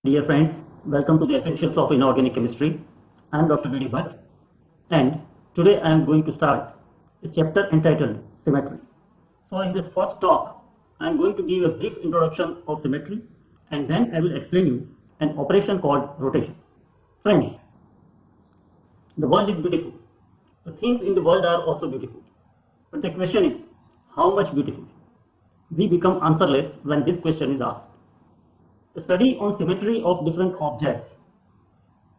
Dear friends, welcome to the Essentials of Inorganic Chemistry. I am Dr. B.D. Bhatt, and today I am going to start a chapter entitled Symmetry. So in this first talk, I am going to give a brief introduction of symmetry, and then I will explain you an operation called rotation. Friends, the world is beautiful. The things in the world are also beautiful. But the question is, how much beautiful? We become answerless when this question is asked. The study on symmetry of different objects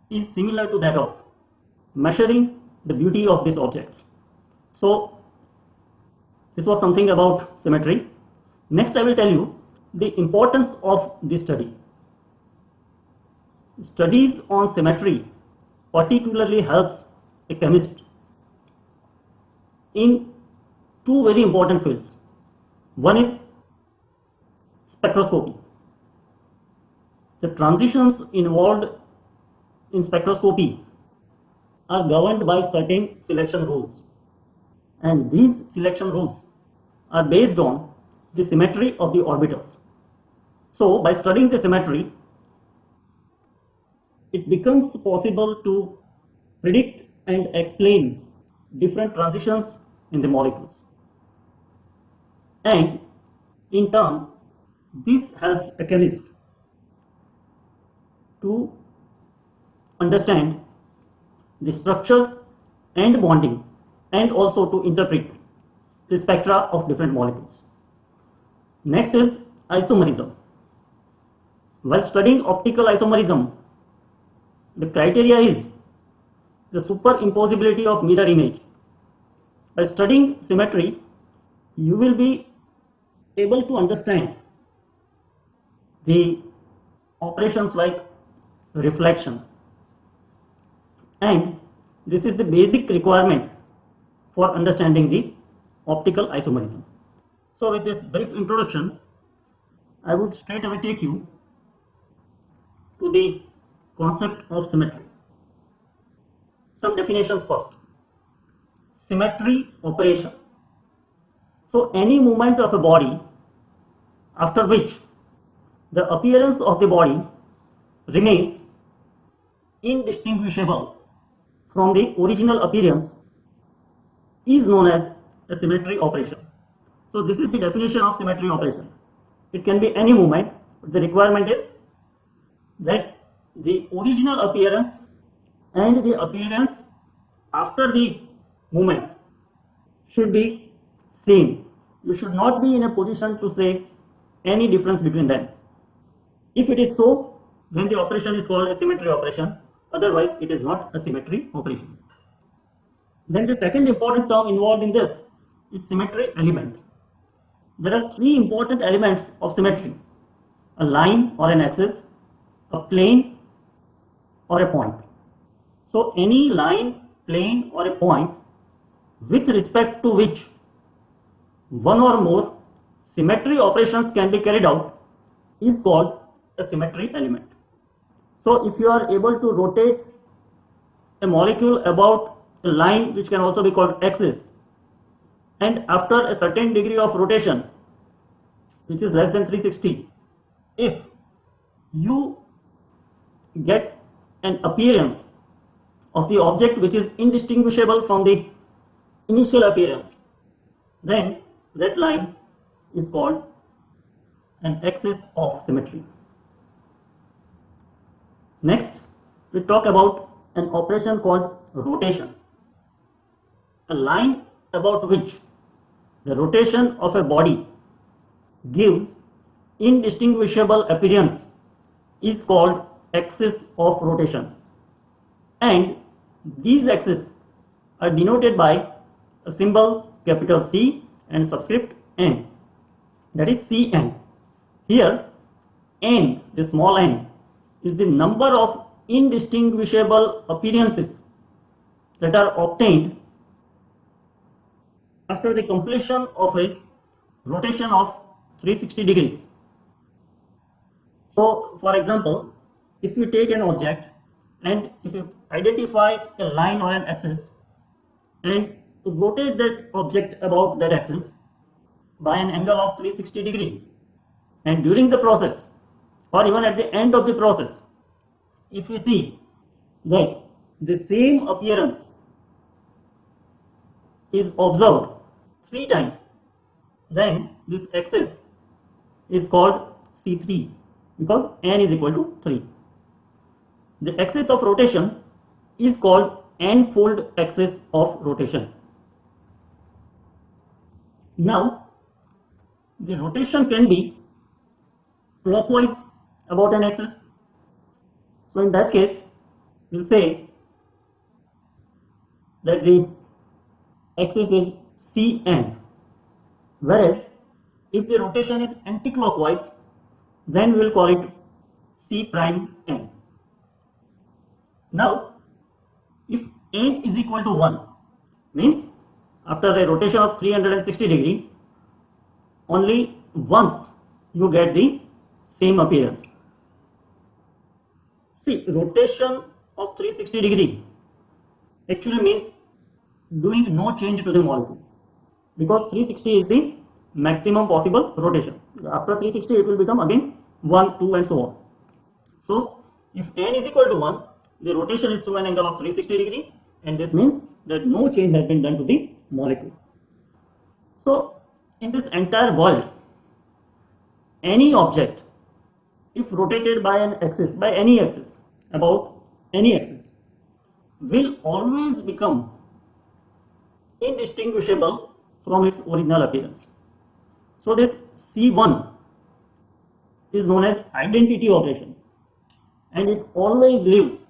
is similar to that of measuring the beauty of these objects. So, this was something about symmetry. Next, I will tell you the importance of this study. Studies on symmetry particularly helps a chemist in two very important fields. One is spectroscopy. The transitions involved in spectroscopy are governed by certain selection rules, and these selection rules are based on the symmetry of the orbitals. So, by studying the symmetry, it becomes possible to predict and explain different transitions in the molecules. And in turn, this helps a chemist to understand the structure and bonding, and also to interpret the spectra of different molecules. Next is isomerism. While studying optical isomerism, the criteria is the superimposability of mirror image. By studying symmetry, you will be able to understand the operations like reflection, and this is the basic requirement for understanding the optical isomerism. So with this brief introduction, I would straight away take you to the concept of symmetry. Some definitions first. Symmetry operation. So any movement of a body after which the appearance of the body remains indistinguishable from the original appearance is known as a symmetry operation. So this is the definition of symmetry operation. It can be any movement, but the requirement is that the original appearance and the appearance after the movement should be same. You should not be in a position to say any difference between them. If it is so, then the operation is called a symmetry operation. Otherwise, it is not a symmetry operation. Then the second important term involved in this is symmetry element. There are three important elements of symmetry: a line or an axis, a plane, or a point. So any line, plane, or a point with respect to which one or more symmetry operations can be carried out is called a symmetry element. So if you are able to rotate a molecule about a line which can also be called axis, and after a certain degree of rotation, which is less than 360, if you get an appearance of the object which is indistinguishable from the initial appearance, then that line is called an axis of symmetry. Next, we talk about an operation called rotation. A line about which the rotation of a body gives indistinguishable appearance is called axis of rotation, and these axes are denoted by a symbol capital C and subscript n, that is Cn. Here n, the small n, is the number of indistinguishable appearances that are obtained after the completion of a rotation of 360 degrees. So, for example, if you take an object and if you identify a line or an axis and rotate that object about that axis by an angle of 360 degree, and during the process or even at the end of the process, if we see that the same appearance is observed 3 times, then this axis is called C3 because n is equal to 3. The axis of rotation is called n-fold axis of rotation. Now, the rotation can be clockwise about an axis. So in that case, we'll say that the axis is Cn, whereas if the rotation is anti-clockwise, then we will call it C prime n. Now, if n is equal to 1, means after a rotation of 360 degree, only once you get the same appearance. See, rotation of 360 degree actually means doing no change to the molecule, because 360 is the maximum possible rotation. After 360 it will become again 1, 2 and so on. So if n is equal to 1, the rotation is through an angle of 360 degree, and this means that no change has been done to the molecule. So in this entire world, any object, if rotated by an axis, by any axis, about any axis, will always become indistinguishable from its original appearance. So this C1 is known as identity operation, and it always leaves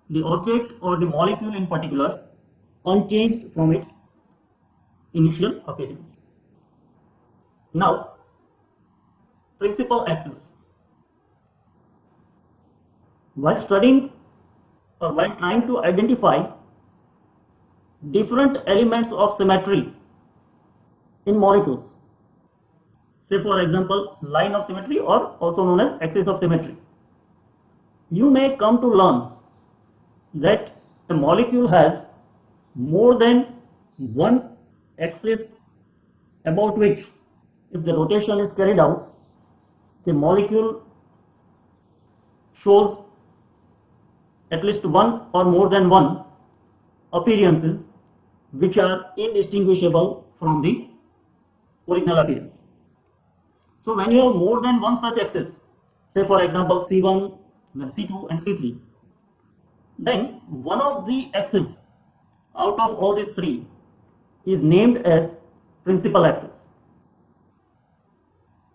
the object or the molecule in particular unchanged from its initial appearance. Now, principal axis. While studying or while trying to identify different elements of symmetry in molecules, say for example line of symmetry or also known as axis of symmetry, you may come to learn that a molecule has more than one axis about which, if the rotation is carried out, the molecule shows at least one or more than one appearances which are indistinguishable from the original appearance. So when you have more than one such axis, say for example C1, then C2 and C3, then one of the axes out of all these three is named as principal axis.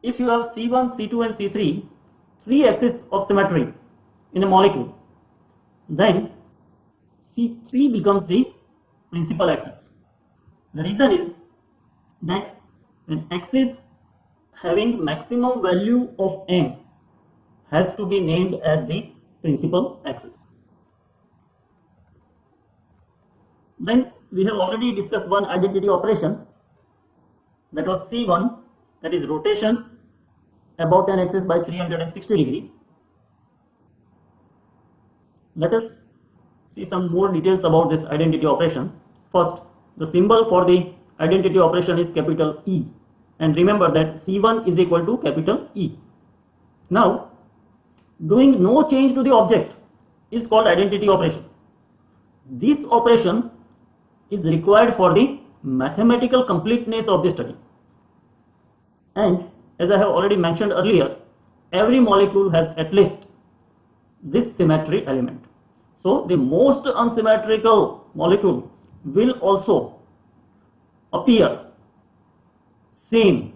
If you have C1, C2 and C3, three axes of symmetry in a molecule, then C3 becomes the principal axis. The reason is that an axis having maximum value of n has to be named as the principal axis. Then we have already discussed one identity operation, that was C1, that is rotation about an axis by 360 degree. Let us see some more details about this identity operation. First, the symbol for the identity operation is capital E, and remember that C1 is equal to capital E. Now, doing no change to the object is called identity operation. This operation is required for the mathematical completeness of the study, and as I have already mentioned earlier, every molecule has at least this symmetry element. So the most unsymmetrical molecule will also appear same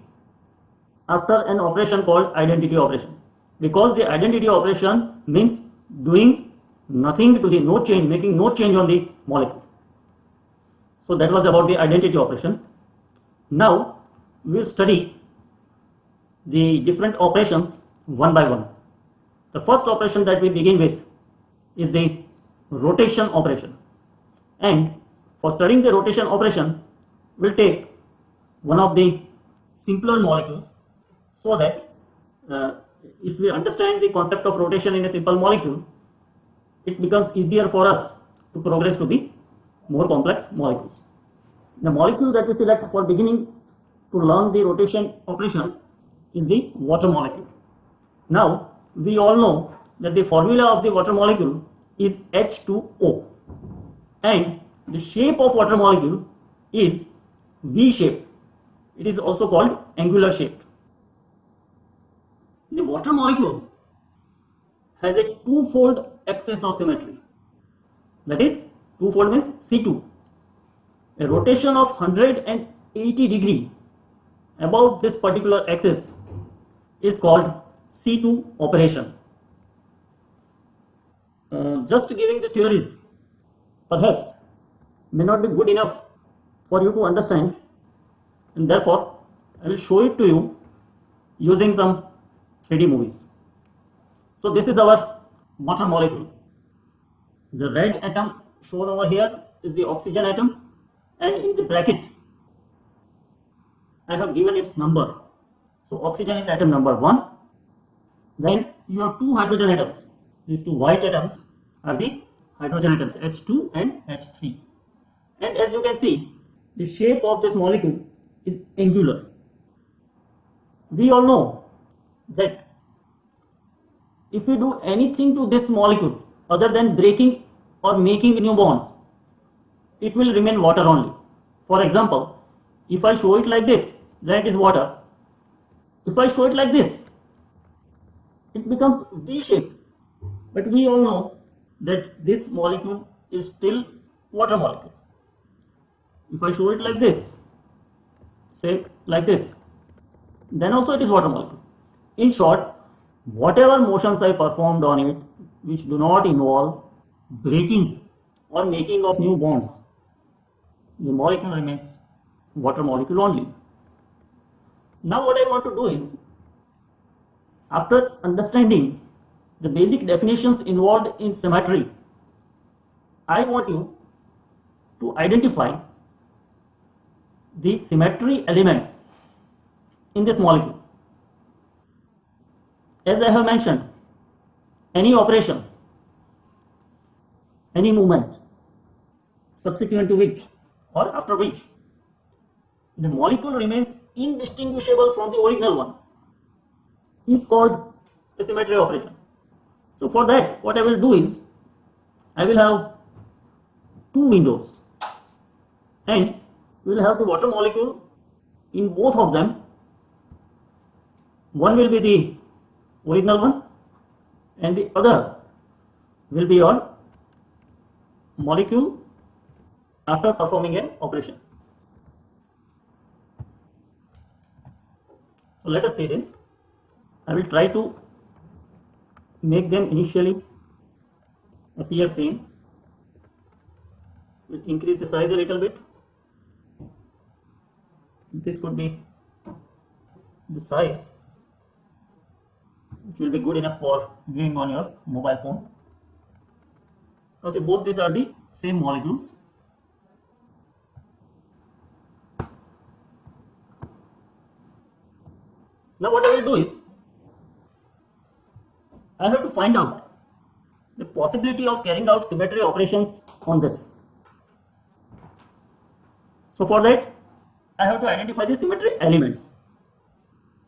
after an operation called identity operation, because the identity operation means doing nothing to the no change, making no change on the molecule. So that was about the identity operation. Now we will study the different operations one by one. The first operation that we begin with is the rotation operation, and for studying the rotation operation we will take one of the simpler molecules, so that if we understand the concept of rotation in a simple molecule, it becomes easier for us to progress to the more complex molecules. The molecule that we select for beginning to learn the rotation operation is the water molecule. Now we all know that the formula of the water molecule is H2O, and the shape of water molecule is V shape. It is also called angular shape. The water molecule has a two-fold axis of symmetry. That is, two-fold means C2. A rotation of 180 degree about this particular axis is called C2 operation. Just giving the theories perhaps may not be good enough for you to understand, and therefore I will show it to you using some 3D movies. So this is our water molecule. The red atom shown over here is the oxygen atom, and in the bracket I have given its number. So oxygen is atom number 1. Then you have two hydrogen atoms. These two white atoms are the hydrogen atoms, H2 and H3. And as you can see, the shape of this molecule is angular. We all know that if we do anything to this molecule other than breaking or making new bonds, it will remain water only. For example, if I show it like this, then it is water. If I show it like this, it becomes V-shaped. But we all know that this molecule is still water molecule. If I show it like this, say like this, then also it is water molecule. In short, whatever motions I performed on it which do not involve breaking or making of new bonds, the molecule remains water molecule only. Now what I want to do is, after understanding the basic definitions involved in symmetry, I want you to identify the symmetry elements in this molecule. As I have mentioned, any operation, any movement subsequent to which or after which the molecule remains indistinguishable from the original one is called a symmetry operation. So for that, what I will do is, I will have two windows, and we will have the water molecule in both of them. One will be the original one, and the other will be your molecule after performing an operation. So let us see this. I will try to make them initially appear same. We'll increase the size a little bit. This could be the size which will be good enough for viewing on your mobile phone. Now see, both these are the same molecules. Now what I will do is, I have to find out the possibility of carrying out symmetry operations on this. So for that, I have to identify the symmetry elements.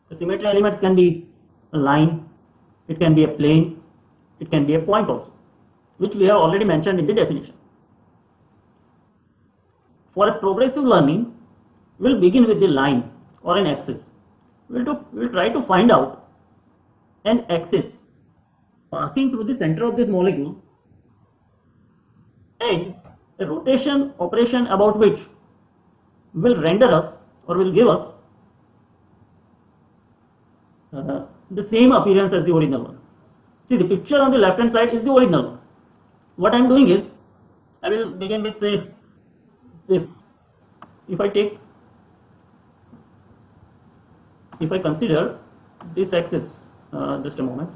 The symmetry elements can be a line, it can be a plane, it can be a point also, which we have already mentioned in the definition. For a progressive learning, we will begin with the line or an axis. We will try to find out an axis passing through the center of this molecule and a rotation operation about which will render us or will give us the same appearance as the original one. See, the picture on the left hand side is the original one. What I am doing is, I will begin with, say, this. If I consider this axis, just a moment.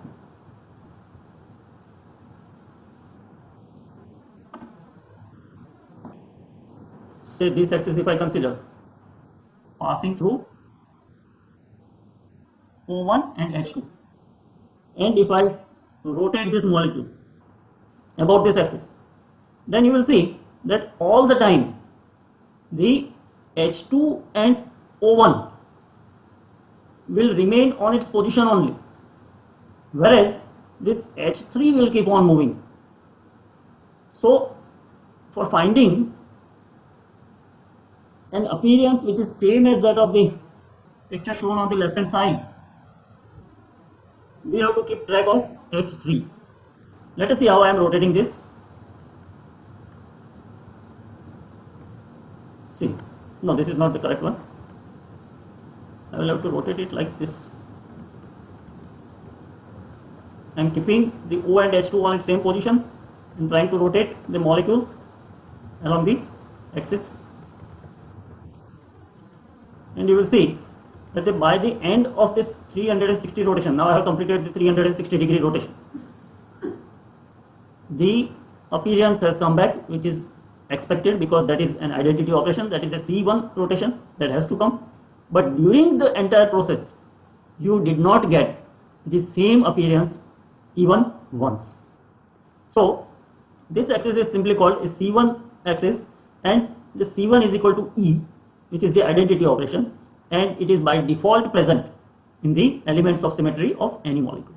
Say this axis, if I consider passing through O1 and H2, and if I rotate this molecule about this axis, then you will see that all the time the H2 and O1 will remain on its position only. whereas this H3 will keep on moving. So for finding an appearance which is same as that of the picture shown on the left hand side, we have to keep track of H3. Let us see how I am rotating this. See, no, this is not the correct one. I will have to rotate it like this. I am keeping the O and H2 on its same position and trying to rotate the molecule along the axis. And you will see that by the end of this 360 rotation, now I have completed the 360 degree rotation, the appearance has come back, which is expected because that is an identity operation, that is a C1 rotation that has to come. But during the entire process, you did not get the same appearance even once. So this axis is simply called a C1 axis, and the C1 is equal to E, which is the identity operation, and it is by default present in the elements of symmetry of any molecule.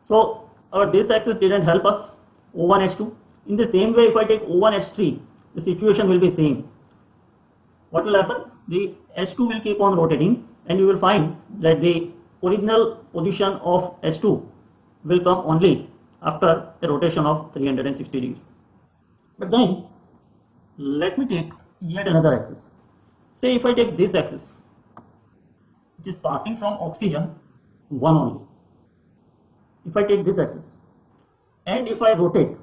So our this axis didn't help us, O1 H2. In the same way, if I take O1 H3, the situation will be same. What will happen? The H2 will keep on rotating, and you will find that the original position of H2 will come only after a rotation of 360 degree. But then let me take yet another axis. Say if I take this axis, it is passing from oxygen 1 only. If I take this axis and if I rotate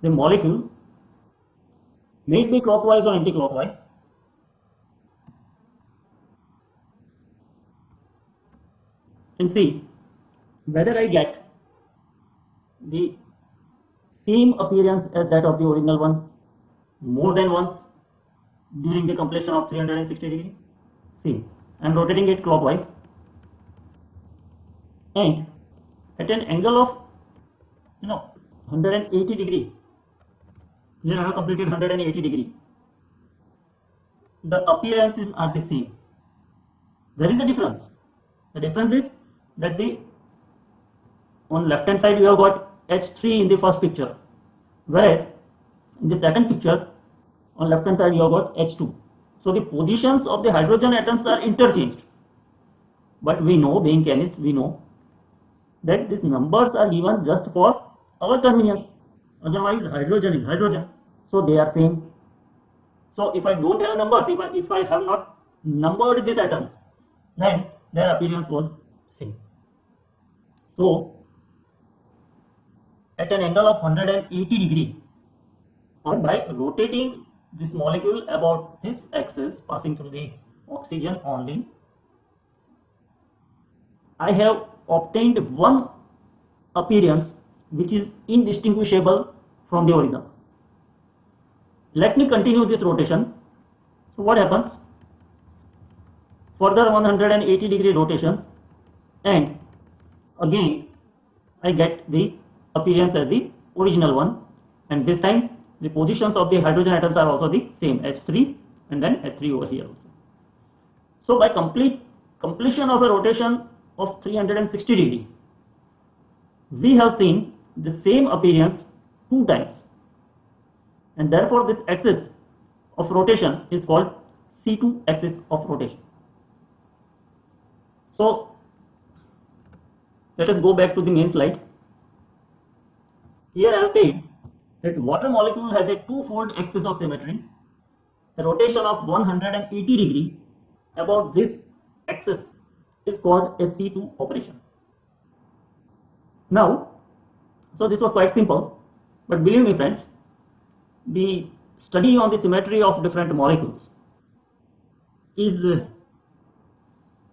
the molecule, may it be clockwise or anti-clockwise, and see whether I get the same appearance as that of the original one more than once during the completion of 360 degree. See, I am rotating it clockwise, and at an angle of 180 degree, here I have completed 180 degree, the appearances are the same. There is a difference. The difference is that on left hand side you have got H3 in the first picture, whereas in the second picture on left hand side you have got H2. So the positions of the hydrogen atoms are interchanged, but we know, being chemists, we know that these numbers are given just for our convenience. Otherwise hydrogen is hydrogen, so they are same. So if I don't have numbers, if I have not numbered these atoms, then their appearance was same. So at an angle of 180 degree, or by rotating this molecule about this axis passing through the oxygen only, I have obtained one appearance which is indistinguishable from the original. Let me continue this rotation. So what happens? Further 180 degree rotation, and again I get the appearance as the original one, and this time the positions of the hydrogen atoms are also the same, H3 and then H3 over here also. So by completion of a rotation of 360 degree, we have seen the same appearance 2 times, and therefore this axis of rotation is called C2 axis of rotation. So let us go back to the main slide. Here I have said that water molecule has a two-fold axis of symmetry. A rotation of 180 degree about this axis is called a C2 operation. Now, so this was quite simple, but believe me friends, the study on the symmetry of different molecules is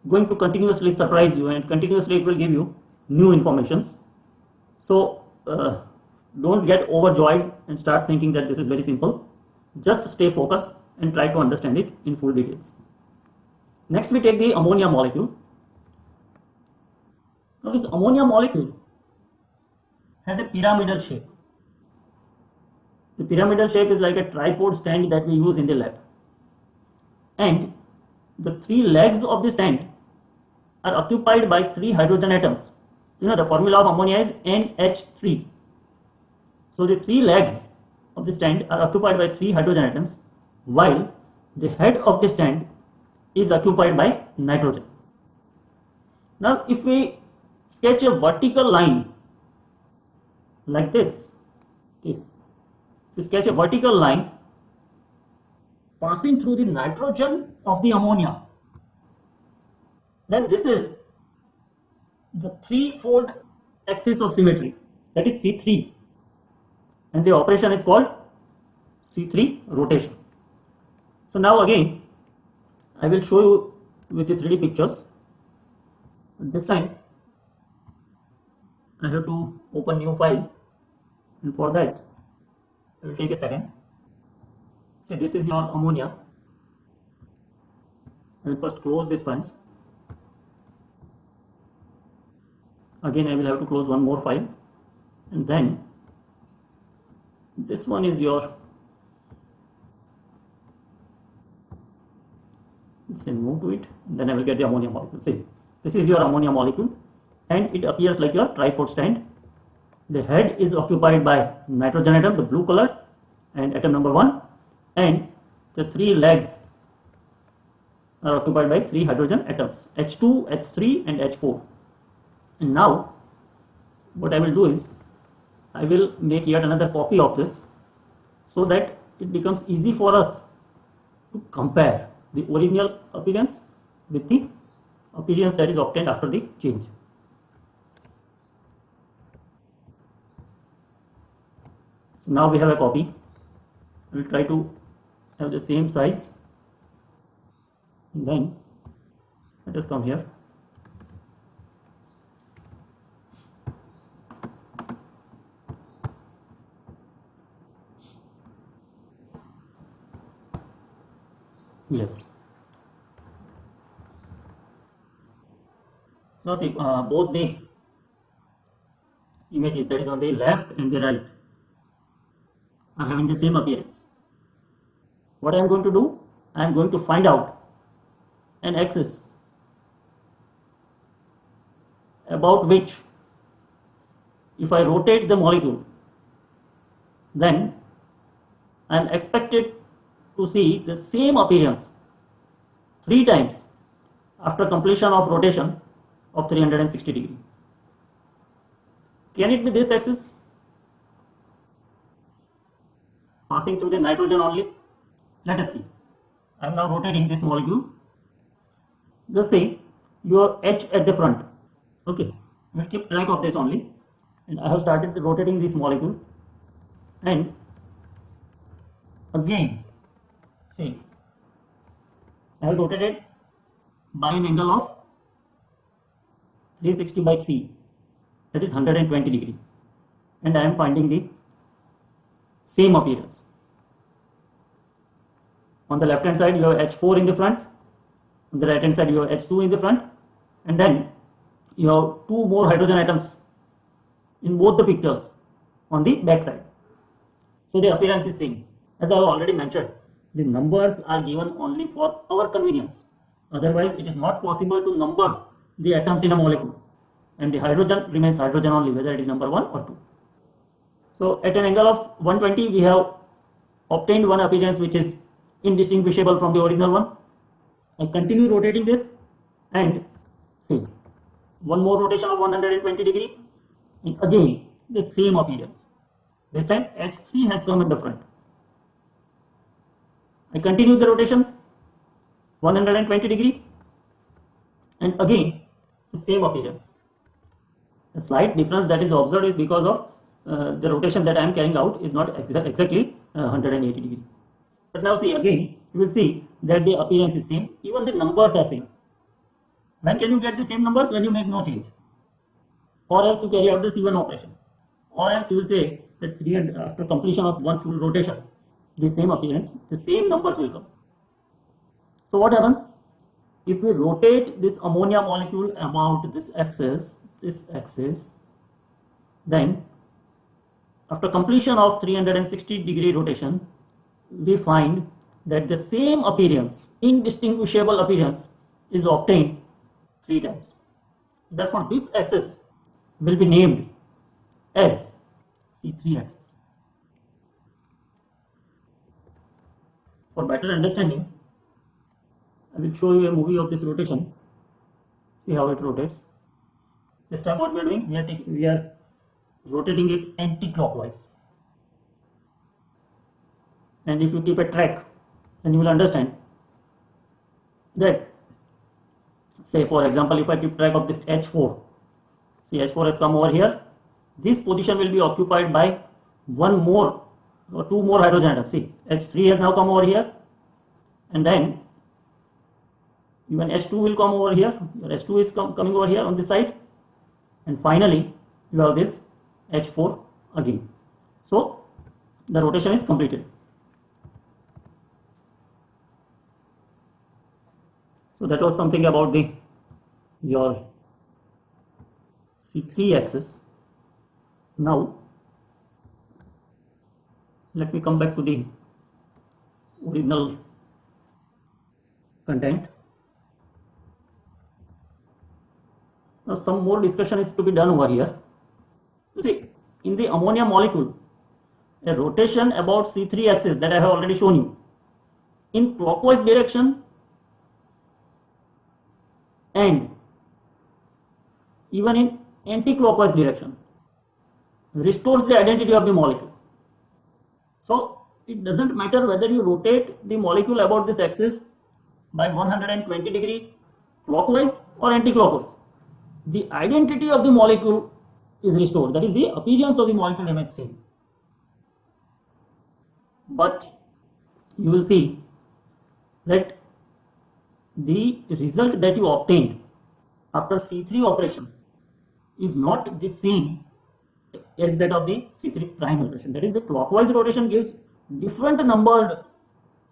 going to continuously surprise you, and continuously it will give you new informations. So don't get overjoyed and start thinking that this is very simple. Just stay focused and try to understand it in full details. Next we take the ammonia molecule. Now this ammonia molecule has a pyramidal shape. The pyramidal shape is like a tripod stand that we use in the lab, and the 3 legs of the stand are occupied by 3 hydrogen atoms the formula of ammonia is NH3. So the three legs of the stand are occupied by three hydrogen atoms, while the head of the stand is occupied by nitrogen. Now if we sketch a vertical line like this, if we sketch a vertical line passing through the nitrogen of the ammonia, then this is the threefold axis of symmetry, that is C3, and the operation is called C3 rotation. So now again I will show you with the 3D pictures. This time I have to open new file, and for that I will take a second. See, this is your ammonia. I will first close this sponge. Again I will have to close one more file, and then this one is your, let's say move to it, then I will get the ammonia molecule. See, this is your ammonia molecule, and it appears like your tripod stand. The head is occupied by nitrogen atom, the blue colored, and atom number 1, and the three legs are occupied by three hydrogen atoms, H2, H3 and H4. And now what I will do is I will make yet another copy of this, so that it becomes easy for us to compare the original appearance with the appearance that is obtained after the change. So now we have a copy. We will try to have the same size, and then let us come here. Yes. Now see, both the images, that is on the left and the right, are having the same appearance. What I am going to do, I am going to find out an axis about which if I rotate the molecule, then I am expected to see the same appearance 3 times after completion of rotation of 360 degree. Can it be this axis passing through the nitrogen only? Let us see. I am now rotating this molecule. Just say your H at the front. Okay, we will keep track of this only. And I have started rotating this molecule, and again see, I have rotated by an angle of 360 by 3, that is 120 degree, and I am finding the same appearance. On the left hand side you have H4 in the front, on the right hand side you have H2 in the front, and then you have 2 more hydrogen atoms in both the pictures on the back side. So the appearance is same. As I have already mentioned, the numbers are given only for our convenience. Otherwise it is not possible to number the atoms in a molecule, and the hydrogen remains hydrogen only, whether it is number 1 or 2. So at an angle of 120 we have obtained one appearance which is indistinguishable from the original one. I continue rotating this, and see, one more rotation of 120 degree, and again the same appearance. This time H3 has come in the front. I continue the rotation 120 degree, and again the same appearance. The slight difference that is observed is because of the rotation that I am carrying out is not exactly 180 degree. But now see, again you will see that the appearance is same, even the numbers are same. When can you get the same numbers? When you make no change, or else you carry out the C1 operation, or else you will say that after completion of one full rotation, the same appearance, the same numbers will come. So what happens? If we rotate this ammonia molecule about this axis, then after completion of 360 degree rotation, we find that the same appearance, indistinguishable appearance, is obtained 3 times. Therefore this axis will be named as C3 axis. For better understanding, I will show you a movie of this rotation. See how it rotates. This time what we are doing, we are rotating it anti-clockwise. And if you keep a track, then you will understand that, say for example, if I keep track of this H4, see H4 has come over here, this position will be occupied by one more or two more hydrogen atoms. See, H3 has now come over here, and then even H2 will come over here, your H2 is coming over here on this side, and finally you have this H4 again. So the rotation is completed. So that was something about your C3 axis. Now let me come back to the original content. Now some more discussion is to be done over here. You see, in the ammonia molecule, a rotation about C3 axis that I have already shown you in clockwise direction and even in anti-clockwise direction restores the identity of the molecule. So it doesn't matter whether you rotate the molecule about this axis by 120 degree clockwise or anti-clockwise. The identity of the molecule is restored, that is, the appearance of the molecule remains same. But you will see that the result that you obtained after C3 operation is not the same as that of the C3 prime rotation. That is, the clockwise rotation gives different numbered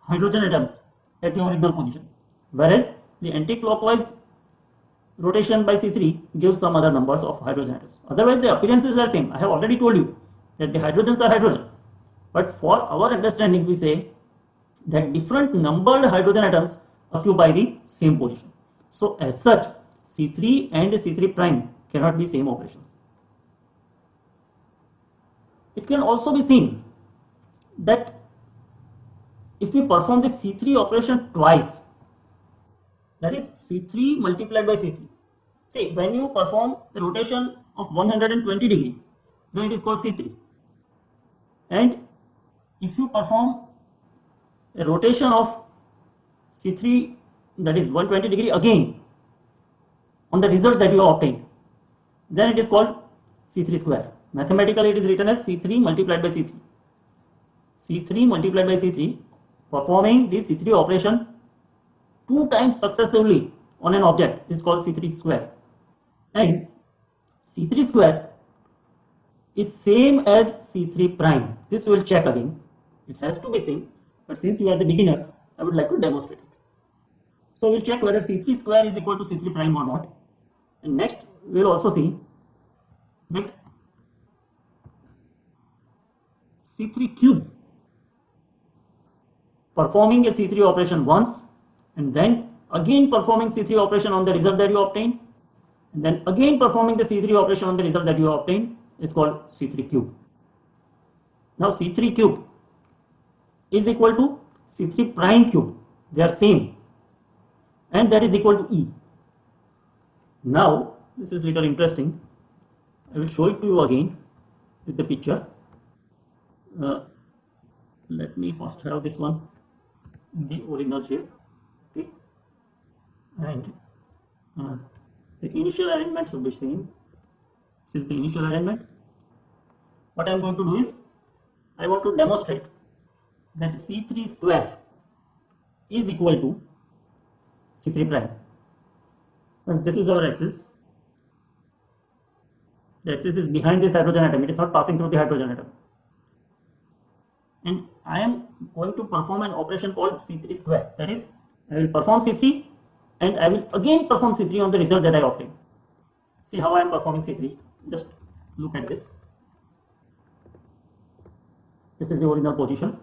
hydrogen atoms at the original position, whereas the anti-clockwise rotation by C3 gives some other numbers of hydrogen atoms. Otherwise the appearances are same. I have already told you that the hydrogens are hydrogen, but for our understanding we say that different numbered hydrogen atoms occupy the same position. So as such, C3 and C3 prime cannot be same operations. It can also be seen that if we perform the C3 operation twice, that is C3 multiplied by C3. See, when you perform the rotation of 120 degree, then it is called C3. And if you perform a rotation of C3, that is 120 degree again on the result that you have obtained, then it is called C3 square. Mathematically it is written as C3 multiplied by C3. C3 multiplied by C3, performing the C3 operation two times successively on an object is called C3 square. And C3 square is same as C3 prime. This we will check again. It has to be same, but since you are the beginners, I would like to demonstrate it. So we will check whether C3 square is equal to C3 prime or not. And next we will also see that C3 cube, performing a C3 operation once and then again performing C3 operation on the result that you obtained, and then again performing the C3 operation on the result that you obtained is called C3 cube. Now C3 cube is equal to C3 prime cube. They are same, and that is equal to E. Now this is little interesting. I will show it to you again with the picture. Let me first have this one in the original shape. Okay, and the initial arrangement should be same. This is the initial arrangement. What I am going to do is, I want to demonstrate that C3 square is equal to C3 prime. As this is our axis, the axis is behind this hydrogen atom, it is not passing through the hydrogen atom. And I am going to perform an operation called C3 square. That is, I will perform C3 and I will again perform C3 on the result that I obtained. See how I am performing C3. Just look at this. This is the original position.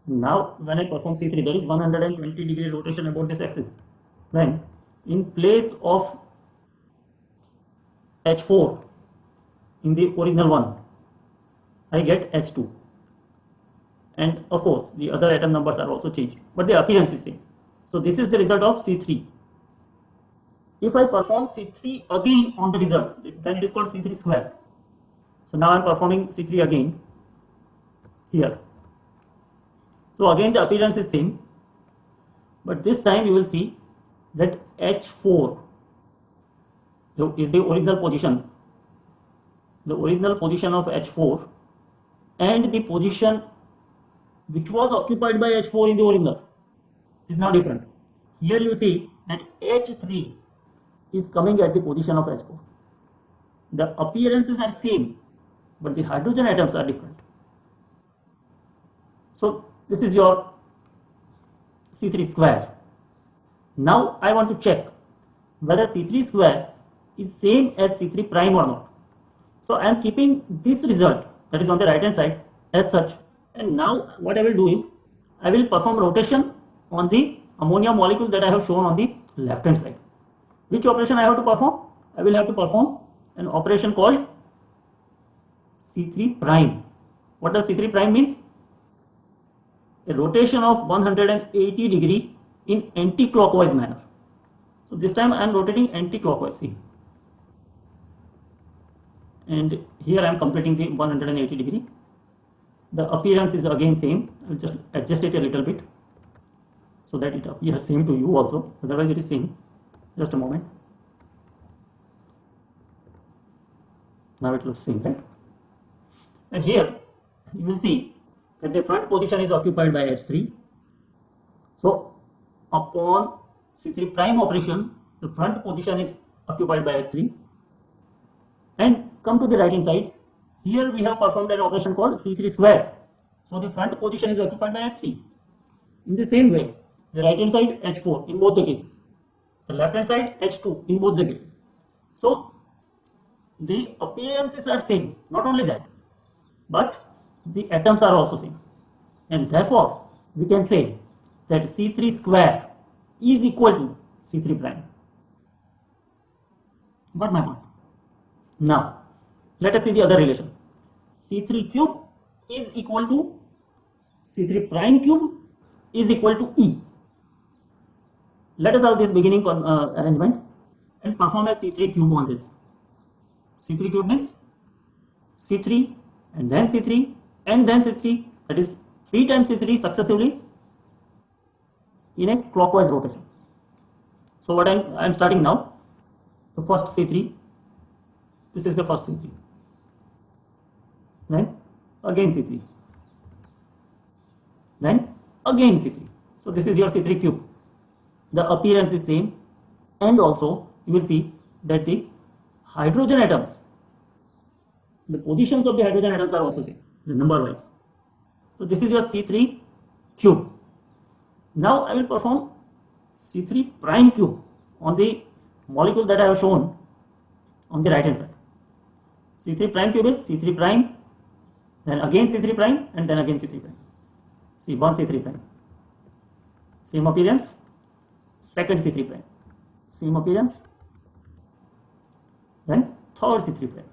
Now when I perform C3, there is 120 degree rotation about this axis. Then in place of H4, in the original one, I get H2, and of course the other atom numbers are also changed, but the appearance is same. So this is the result of C3. If I perform C3 again on the result, then it is called C3 square. So now I am performing C3 again here. So again the appearance is same, but this time you will see that H4 is the original position. The original position of H4 and the position which was occupied by H4 in the original is now different. Here you see that H3 is coming at the position of H4. The appearances are same, but the hydrogen atoms are different. So this is your C3 square. Now I want to check whether C3 square is same as C3 prime or not. So I am keeping this result, that is on the right hand side, as such, and now what I will do is I will perform rotation on the ammonia molecule that I have shown on the left hand side. Which operation I have to perform? I will have to perform an operation called C3 prime. What does C3 prime means? A rotation of 180 degree in anti-clockwise manner. So this time I am rotating anti-clockwise, see, and here I am completing the 180 degree. The appearance is again same. I will just adjust it a little bit so that it appears same to you also, otherwise it is same. Just a moment. Now it looks same, right? And here you will see that the front position is occupied by H3. So upon C3 prime operation, the front position is occupied by H3. And come to the right hand side. Here we have performed an operation called C3 square. So the front position is occupied by H3. In the same way, the right hand side H4 in both the cases. The left hand side H2 in both the cases. So the appearances are same. Not only that, but the atoms are also same, and therefore we can say that C3 square is equal to C3 prime. Got my point? Now let us see the other relation. C3 cube is equal to C3 prime cube is equal to E. Let us have this beginning arrangement and perform a C3 cube on this. C3 cube means C3 and then C3 and then C3, that is 3 times C3 successively in a clockwise rotation. So what I am starting now, the first C3, this is the first C3, then again C3, then again C3. So this is your C3 cube. The appearance is same, and also you will see that the hydrogen atoms, the positions of the hydrogen atoms are also same, the number wise. So this is your C3 cube. Now I will perform C3 prime cube on the molecule that I have shown on the right hand side. C3 prime cube is C3 prime, then again C3 prime, and then again C3 prime. See, one C3 prime, same appearance. Second C3 prime, same appearance. Then third C3 prime,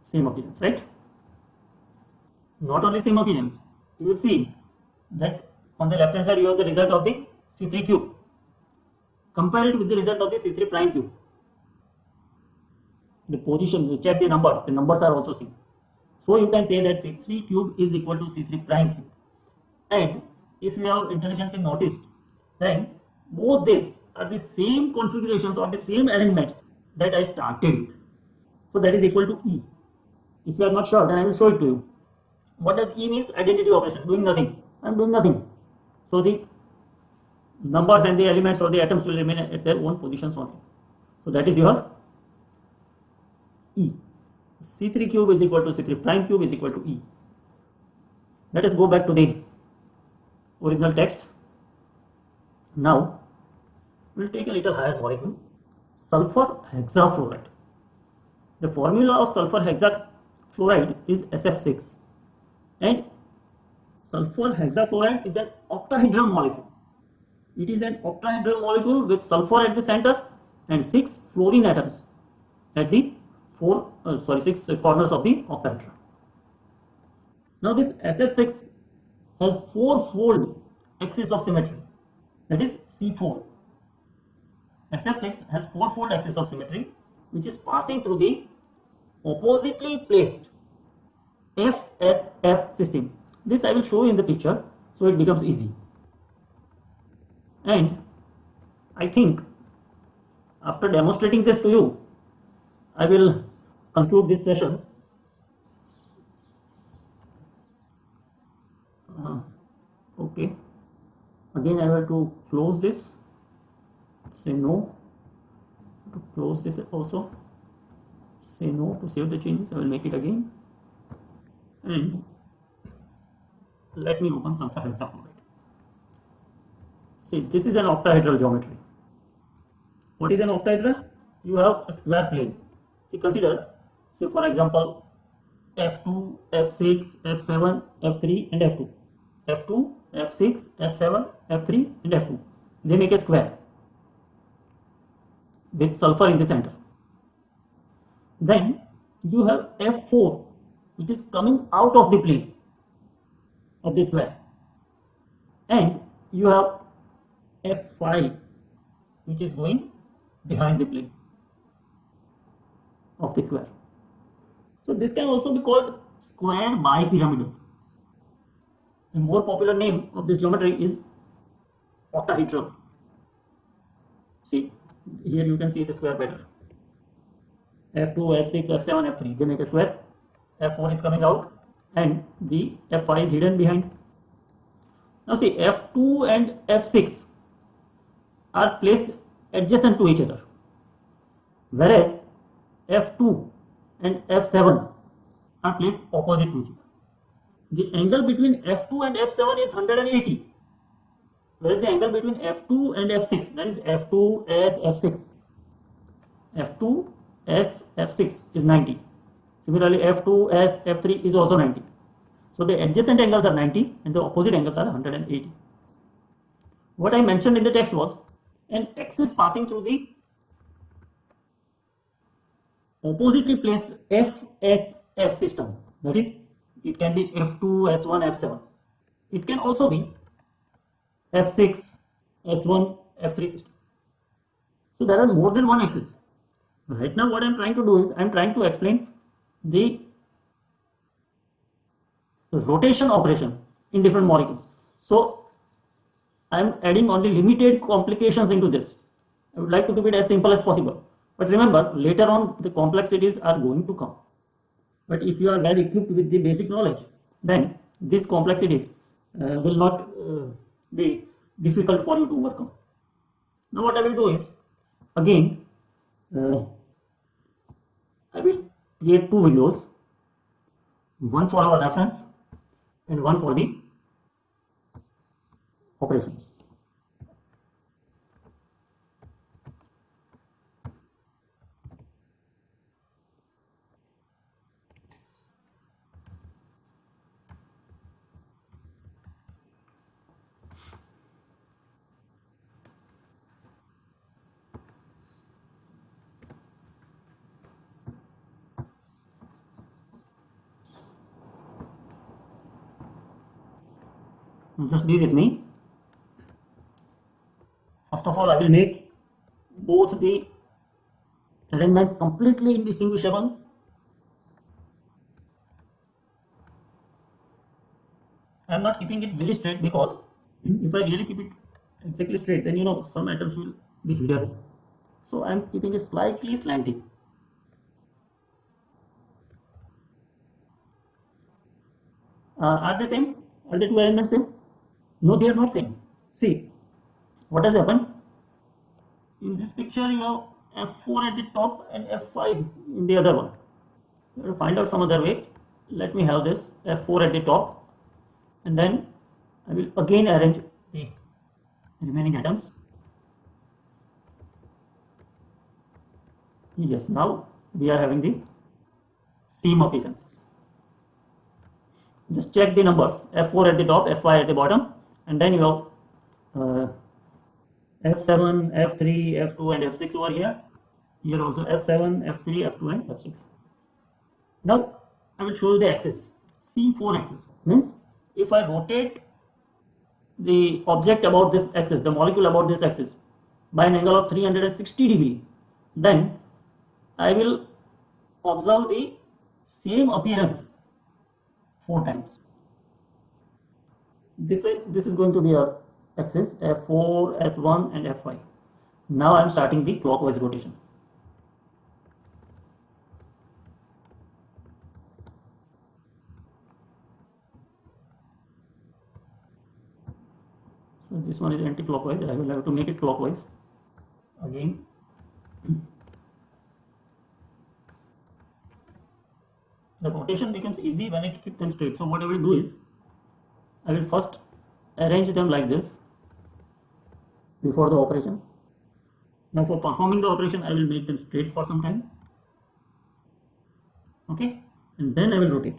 same appearance, right? Not only same appearance, you will see that on the left hand side you have the result of the C3 cube. Compare it with the result of the C3 prime cube. The position, you check the numbers are also same. So you can say that C3 cube is equal to C3 prime cube. And if you have intelligently noticed, then both these are the same configurations or the same arrangements that I started with. So that is equal to E. If you are not sure, then I will show it to you. What does E means? Identity operation, doing nothing. I am doing nothing. So the numbers and the elements or the atoms will remain at their own positions only. So that is your E. C3 cube is equal to C3 prime cube is equal to E. Let us go back to the original text. Now we will take a little higher molecule, sulfur hexafluoride. The formula of sulfur hexafluoride is SF6, and sulfur hexafluoride is an octahedral molecule. It is an octahedral molecule with sulfur at the center and 6 fluorine atoms at the six corners of the octahedra. Now this SF6 has four-fold axis of symmetry, that is C4. SF6 has four-fold axis of symmetry which is passing through the oppositely placed FSF system. This I will show you in the picture so it becomes easy. And I think after demonstrating this to you, I will conclude this session. Okay, again I have to close this, say no, to close this also, say no to save the changes. I will make it again, and let me open some for example. See, this is an octahedral geometry. What is an octahedra? You have a square plane. See, consider, say for example, F2, F6, F7, F3 and F2. F2, F6, F7, F3 and F2. They make a square with sulfur in the center. Then you have F4 which is coming out of the plane of the square, and you have F5 which is going behind the plane of the square. So this can also be called square bipyramidal. A more popular name of this geometry is octahedral. See, here you can see the square better. F2, F6, F7, F3, they make a square. F4 is coming out and the F5 is hidden behind. Now see, F2 and F6 are placed adjacent to each other, whereas F2 and F7 are placed opposite to each other. The angle between F2 and F7 is 180, whereas the angle between F2 and F6, that is F2S F6, F2S F6 is 90. Similarly, F2S F3 is also 90. So the adjacent angles are 90 and the opposite angles are 180. What I mentioned in the text was an axis passing through the oppositely placed FSF system, that is, it can be F2, S1, F7. It can also be F6, S1, F3 system. So there are more than one axis. Right now what I am trying to do is I am trying to explain the rotation operation in different molecules. So I am adding only limited complications into this. I would like to keep it as simple as possible. But remember, later on the complexities are going to come. But if you are well equipped with the basic knowledge, then these complexities will not be difficult for you to overcome. Now what I will do is, again, I will create two videos, one for our reference and one for the operations. Just be with me. First of all, I will make both the arrangements completely indistinguishable. I am not keeping it very straight because if I really keep it exactly straight, then some atoms will be hidden. So I am keeping it slightly slanting. Are they same? Are the two arrangements same? No, they are not same. See, what has happened? In this picture, you have F4 at the top and F5 in the other one. You have to find out some other way. Let me have this F4 at the top, and then I will again arrange the remaining atoms. Yes, now we are having the same appearances. Just check the numbers, F4 at the top, F5 at the bottom, and then you have F7, F3, F2 and F6 over here. Here also F7, F3, F2 and F6. Now I will show you the axis. C4 axis means if I rotate the object about this axis, the molecule about this axis by an angle of 360 degree, then I will observe the same appearance 4 times. This way, this is going to be our axis F4, S1 and F5. Now I am starting the clockwise rotation. So this one is anti-clockwise. I will have to make it clockwise again. The rotation becomes easy when I keep them straight. So what I will do is, I will first arrange them like this before the operation. Now for performing the operation, I will make them straight for some time. Okay, and then I will rotate.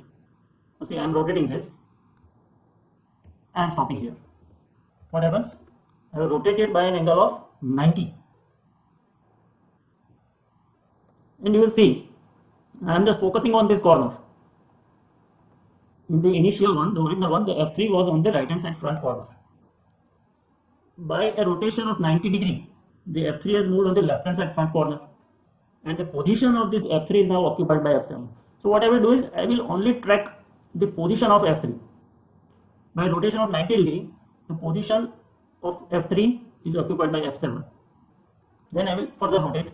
Now see, I am rotating this. I am stopping here. What happens? I will rotate it by an angle of 90. And you will see, I am just focusing on this corner. In the initial one, the original one, the F3 was on the right hand side front corner. By a rotation of 90 degree, the F3 has moved on the left hand side front corner. And the position of this F3 is now occupied by F7. So what I will do is, I will only track the position of F3. By rotation of 90 degree, the position of F3 is occupied by F7. Then I will further rotate.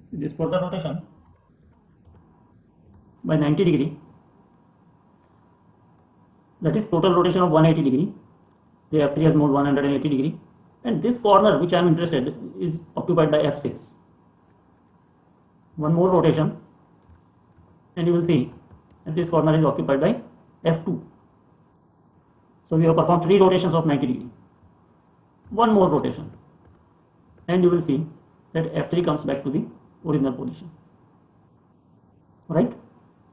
This further rotation by 90 degree, that is total rotation of 180 degree. The F3 has moved 180 degree, and this corner which I am interested is occupied by F6. One more rotation, and you will see that this corner is occupied by F2. So we have performed 3 rotations of 90 degree. One more rotation, and you will see that F3 comes back to the original position. Right?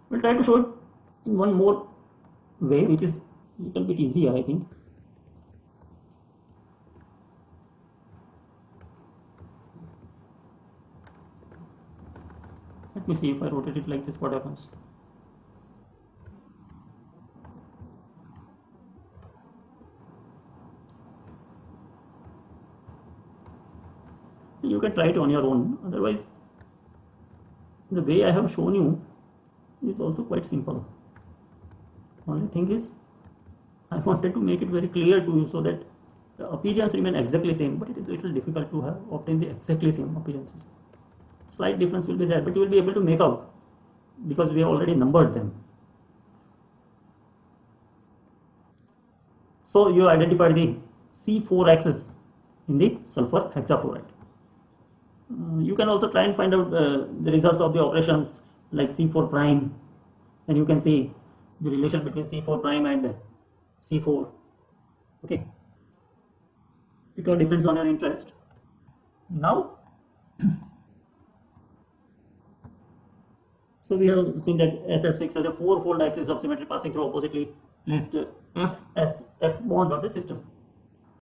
We'll try to show it in one more way, which is a little bit easier, I think. Let me see if I rotate it like this, what happens. You can try it on your own. Otherwise, the way I have shown you is also quite simple. Only thing is, I wanted to make it very clear to you so that the appearance remain exactly same, but it is a little difficult to obtain the exactly same appearances. Slight difference will be there, but you will be able to make out because we have already numbered them. So you identified the C4 axis in the sulfur hexafluoride. You can also try and find out the results of the operations like C4 prime, and you can see the relation between C4 prime and C4. Okay, it all depends on your interest. Now, so we have seen that SF6 has a 4-fold axis of symmetry passing through oppositely placed F bond of the system.